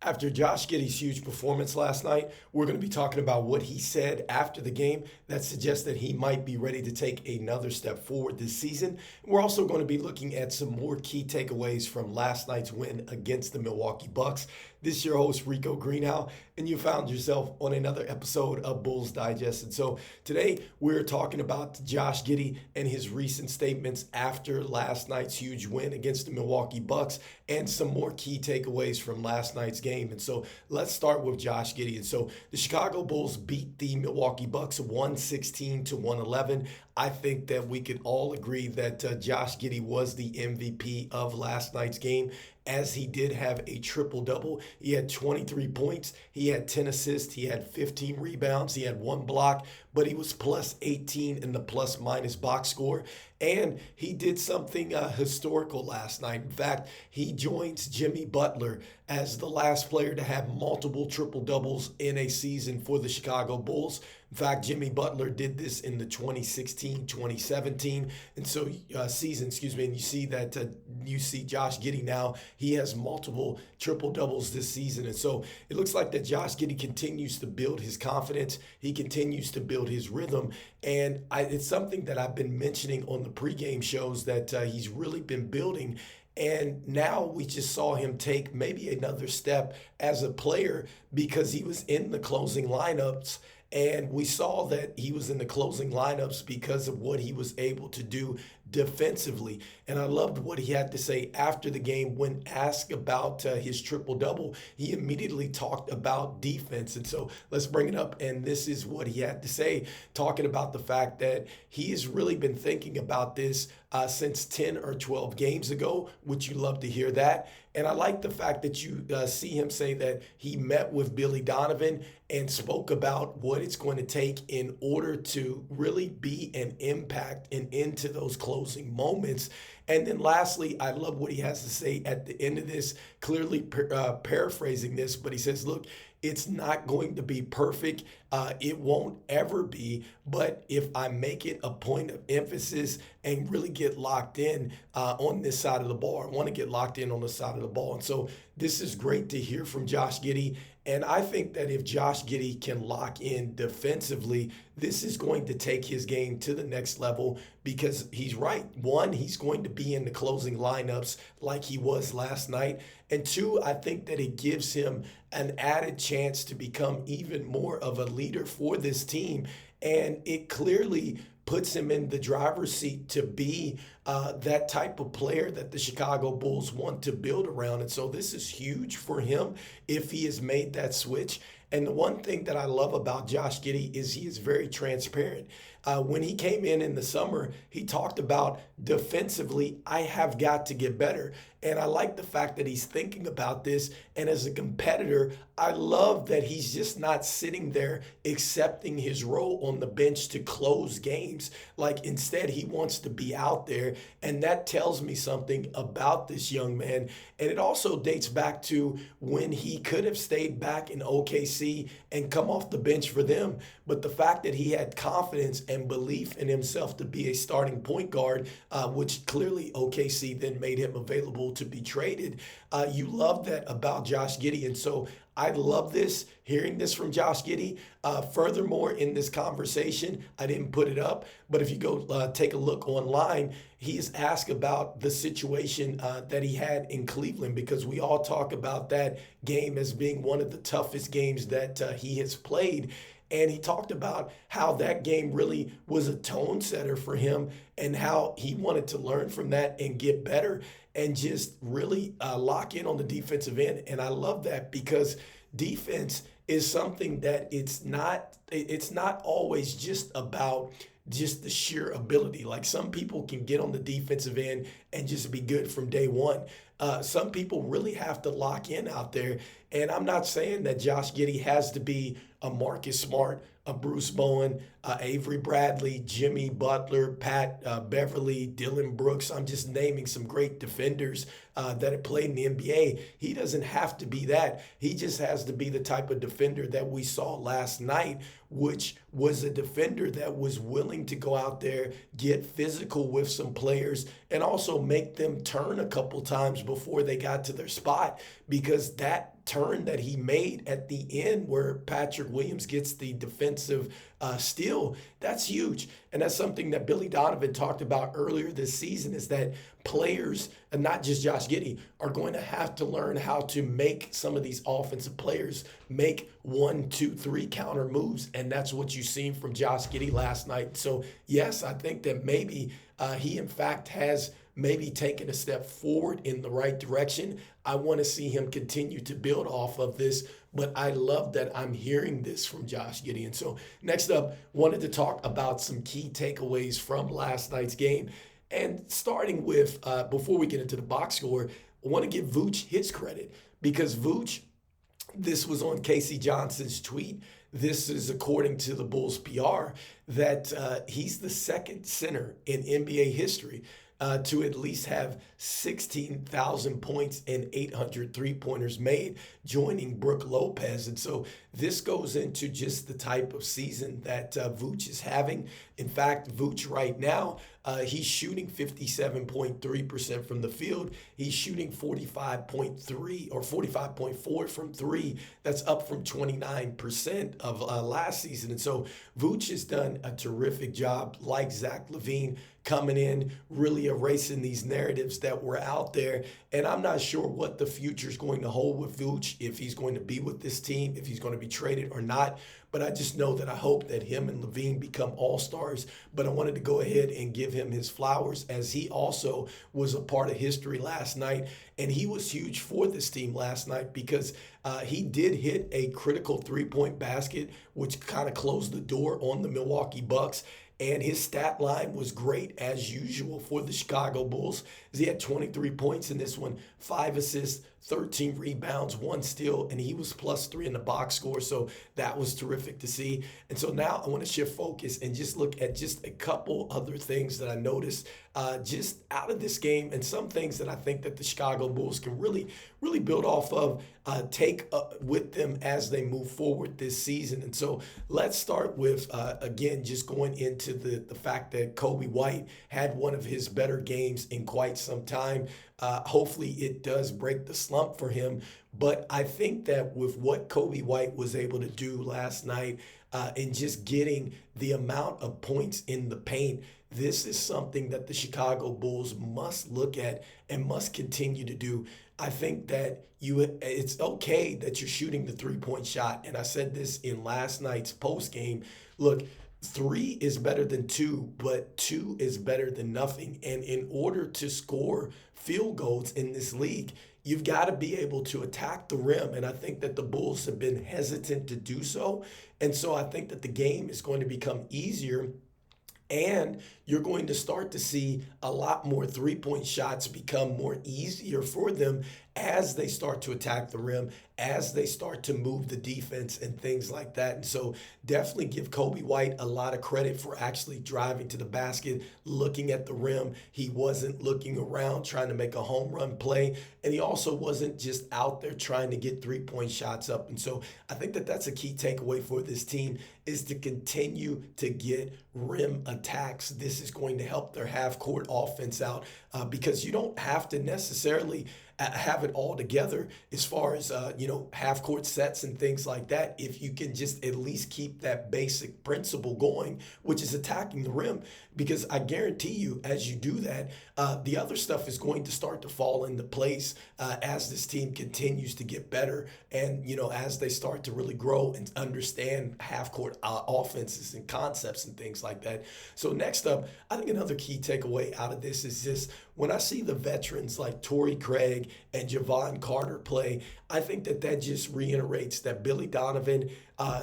After Josh Giddey's huge performance last night, we're going to be talking about what he said after the game that suggests that he might be ready to take another step forward this season. We're also going to be looking at some more key takeaways from last night's win against the Milwaukee Bucks. This is your host, Rico Greenhowe, and you found yourself on another episode of Bulls Digest. And so today we're talking about Josh Giddey and his recent statements after last night's huge win against the Milwaukee Bucks and some more key takeaways from last night's game. And so let's start with Josh Giddey. And so the Chicago Bulls beat the Milwaukee Bucks 116-111. I think that we could all agree that Josh Giddey was the MVP of last night's game, as he did have a triple-double. He had 23 points, he had 10 assists, he had 15 rebounds, he had 1 block, but he was plus 18 in the plus-minus box score. And he did something historical last night. In fact, he joins Jimmy Butler as the last player to have multiple triple-doubles in a season for the Chicago Bulls. In fact, Jimmy Butler did this in the 2016-2017 season, and you see that you see Josh Giddey now. He has multiple triple-doubles this season, and so it looks like that Josh Giddey continues to build his confidence. He continues to build his rhythm, and it's something that I've been mentioning on the pregame shows that he's really been building. And now we just saw him take maybe another step as a player because he was in the closing lineups. And we saw that he was in the closing lineups because of what he was able to do defensively. And I loved what he had to say after the game when asked about his triple-double. He immediately talked about defense. And so let's bring it up. And this is what he had to say, talking about the fact that he has really been thinking about this since 10 or 12 games ago, which you love to hear that. And I like the fact that you see him say that he met with Billy Donovan and spoke about what it's going to take in order to really be an impact and into those closing moments. And then lastly, I love what he has to say at the end of this, clearly paraphrasing this, but he says, look, it's not going to be perfect. It won't ever be. But if I make it a point of emphasis and really get locked in on this side of the ball, I want to get locked in on the side of the ball. And so this is great to hear from Josh Giddey. And I think that if Josh Giddey can lock in defensively, this is going to take his game to the next level because he's right. One, he's going to be in the closing lineups like he was last night. And two, I think that it gives him an added chance to become even more of a leader for this team. And it clearly puts him in the driver's seat to be that type of player that the Chicago Bulls want to build around. And so this is huge for him if he has made that switch. And the one thing that I love about Josh Giddey is he is very transparent. When he came in the summer, he talked about defensively, I have got to get better. And I like the fact that he's thinking about this. And as a competitor, I love that he's just not sitting there accepting his role on the bench to close games. Like instead, he wants to be out there. And that tells me something about this young man. And it also dates back to when he could have stayed back in OKC and come off the bench for them. But the fact that he had confidence and belief in himself to be a starting point guard, which clearly OKC then made him available to be traded. You love that about Josh Giddey. And so I love this, hearing this from Josh Giddey. Furthermore, in this conversation, I didn't put it up, but if you go take a look online, he is asked about the situation that he had in Cleveland, because we all talk about that game as being one of the toughest games that he has played. And he talked about how that game really was a tone setter for him and how he wanted to learn from that and get better and just really lock in on the defensive end. And I love that because defense is something that it's not always just about just the sheer ability. Like some people can get on the defensive end and just be good from day one. Some people really have to lock in out there. And I'm not saying that Josh Giddey has to be a Marcus Smart, a Bruce Bowen, Avery Bradley, Jimmy Butler, Pat Beverly, Dylan Brooks. I'm just naming some great defenders that have played in the NBA. He doesn't have to be that. He just has to be the type of defender that we saw last night, which was a defender that was willing to go out there, get physical with some players, and also make them turn a couple times before they got to their spot, because that turn that he made at the end where Patrick Williams gets the defensive steal, that's huge. And that's something that Billy Donovan talked about earlier this season, is that players, and not just Josh Giddey, are going to have to learn how to make some of these offensive players make 1, 2, 3 counter moves. And that's what you've seen from Josh Giddey last night. So yes, I think that maybe he in fact has maybe taken a step forward in the right direction. I want to see him continue to build off of this, but I love that I'm hearing this from Josh Giddey. And so next up, wanted to talk about some key takeaways from last night's game. And starting with, before we get into the box score, I want to give Vocch his credit, because Vocch, this was on Casey Johnson's tweet. This is according to the Bulls PR, that he's the second center in NBA history to at least have 16,000 points and 800 three-pointers made, joining Brook Lopez. And so this goes into just the type of season that Vocch is having. In fact, Vocch right now, he's shooting 57.3% from the field. He's shooting 45.3 or 45.4 from three. That's up from 29% of last season. And so Vocch has done a terrific job, like Zach LaVine, coming in, really erasing these narratives that were out there. And I'm not sure what the future is going to hold with Vocch, if he's going to be with this team, if he's going to be traded or not. But I just know that I hope that him and LaVine become all-stars. But I wanted to go ahead and give him his flowers, as he also was a part of history last night. And he was huge for this team last night, because he did hit a critical three-point basket, which kind of closed the door on the Milwaukee Bucks. And his stat line was great, as usual, for the Chicago Bulls. He had 23 points in this one, 5 assists, 13 rebounds, 1 steal, and he was +3 in the box score. So that was terrific to see. And so now I want to shift focus and just look at just a couple other things that I noticed just out of this game, and some things that I think that the Chicago Bulls can really build off of, take with them as they move forward this season. And so let's start with, again, just going into the fact that Coby White had one of his better games in quite some time. Hopefully it does break the slump for him. But I think that with what Coby White was able to do last night, and just getting the amount of points in the paint, this is something that the Chicago Bulls must look at and must continue to do. I think that it's okay that you're shooting the three-point shot. And I said this in last night's post game. Look, 3 is better than 2, but 2 is better than nothing. And in order to score field goals in this league, you've got to be able to attack the rim. And I think that the Bulls have been hesitant to do so. And so I think that the game is going to become easier, and you're going to start to see a lot more three-point shots become more easier for them as they start to attack the rim, as they start to move the defense and things like that. And so definitely give Coby White a lot of credit for actually driving to the basket, looking at the rim. He wasn't looking around trying to make a home run play, and he also wasn't just out there trying to get three-point shots up. And so I think that that's a key takeaway for this team, is to continue to get rim attacks. This is going to help their half-court offense out, because you don't have to necessarily have it all together as far as, half-court sets and things like that, if you can just at least keep that basic principle going, which is attacking the rim. Because I guarantee you, as you do that, the other stuff is going to start to fall into place as this team continues to get better, and, as they start to really grow and understand half-court offenses and concepts and things like that. So next up, I think another key takeaway out of this is this: when I see the veterans like Torrey Craig and Javon Carter play, I think that just reiterates that Billy Donovan,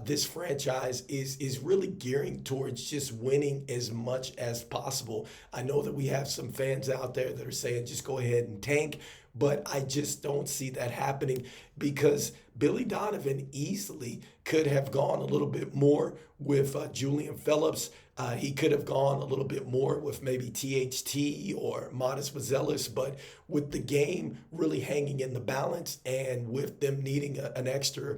this franchise is really gearing towards just winning as much as possible. I know that we have some fans out there that are saying just go ahead and tank, but I just don't see that happening, because Billy Donovan easily could have gone a little bit more with Julian Phillips. He could have gone a little bit more with maybe THT or Modest Buzelis, but with the game really hanging in the balance, and with them needing an extra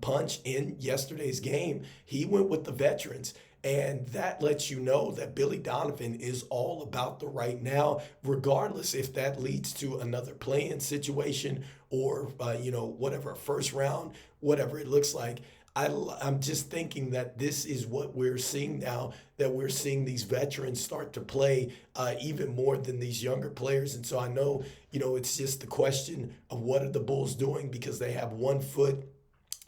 punch in yesterday's game, he went with the veterans. And that lets you know that Billy Donovan is all about the right now, regardless if that leads to another play-in situation or, whatever, a first round, whatever it looks like. I'm just thinking that this is what we're seeing now, that we're seeing these veterans start to play even more than these younger players. And so I know, it's just the question of what are the Bulls doing, because they have one foot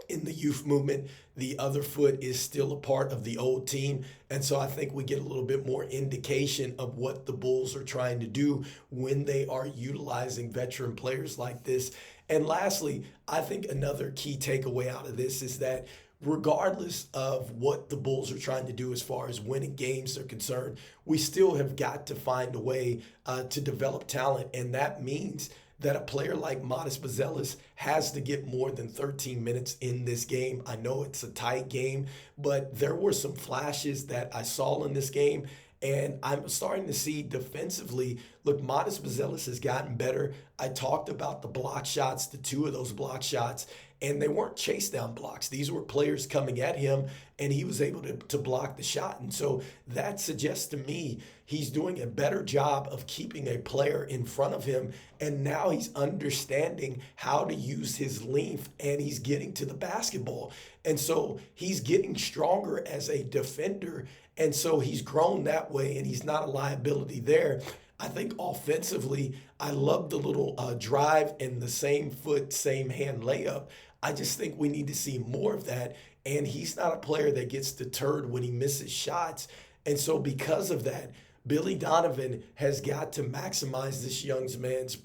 in the youth movement. The other foot is still a part of the old team. And so I think we get a little bit more indication of what the Bulls are trying to do when they are utilizing veteran players like this. And lastly, I think another key takeaway out of this is that regardless of what the Bulls are trying to do as far as winning games are concerned, we still have got to find a way to develop talent. And that means that a player like Buzelis has to get more than 13 minutes in this game. I know it's a tight game, but there were some flashes that I saw in this game. And I'm starting to see defensively, look, Buzelis has gotten better. I talked about the block shots, the two of those block shots, and they weren't chase down blocks. These were players coming at him, and he was able to block the shot. And so that suggests to me he's doing a better job of keeping a player in front of him. And now he's understanding how to use his length, and he's getting to the basketball. And so he's getting stronger as a defender. And so he's grown that way, and he's not a liability there. I think offensively, I love the little drive and the same foot, same hand layup. I just think we need to see more of that. And he's not a player that gets deterred when he misses shots. And so because of that, Billy Donovan has got to maximize this young man's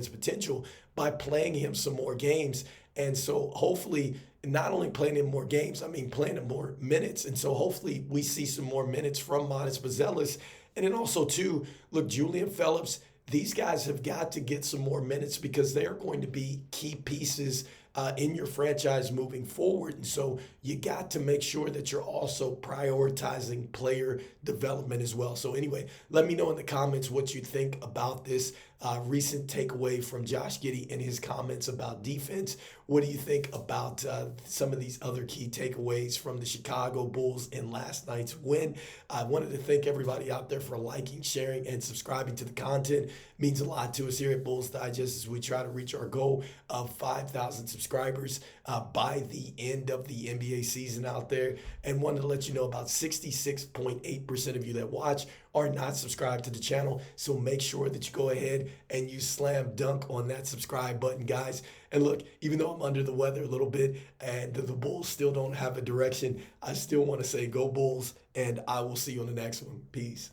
potential by playing him some more games. And so hopefully, not only playing him more games, playing him more minutes. And so hopefully we see some more minutes from Buzelis. And then also too, look, Julian Phillips, these guys have got to get some more minutes because they are going to be key pieces in your franchise moving forward. And so you got to make sure that you're also prioritizing player development as well. So anyway, let me know in the comments what you think about this recent takeaway from Josh Giddey and his comments about defense. What do you think about some of these other key takeaways from the Chicago Bulls in last night's win? I wanted to thank everybody out there for liking, sharing, and subscribing to the content. It means a lot to us here at Bulls Digest as we try to reach our goal of 5,000 subscribers by the end of the NBA season out there. And wanted to let you know about 66.8% of you that watch are not subscribed to the channel. So make sure that you go ahead and you slam dunk on that subscribe button, guys. And look, even though I'm under the weather a little bit and the Bulls still don't have a direction, I still want to say go Bulls, and I will see you on the next one. Peace.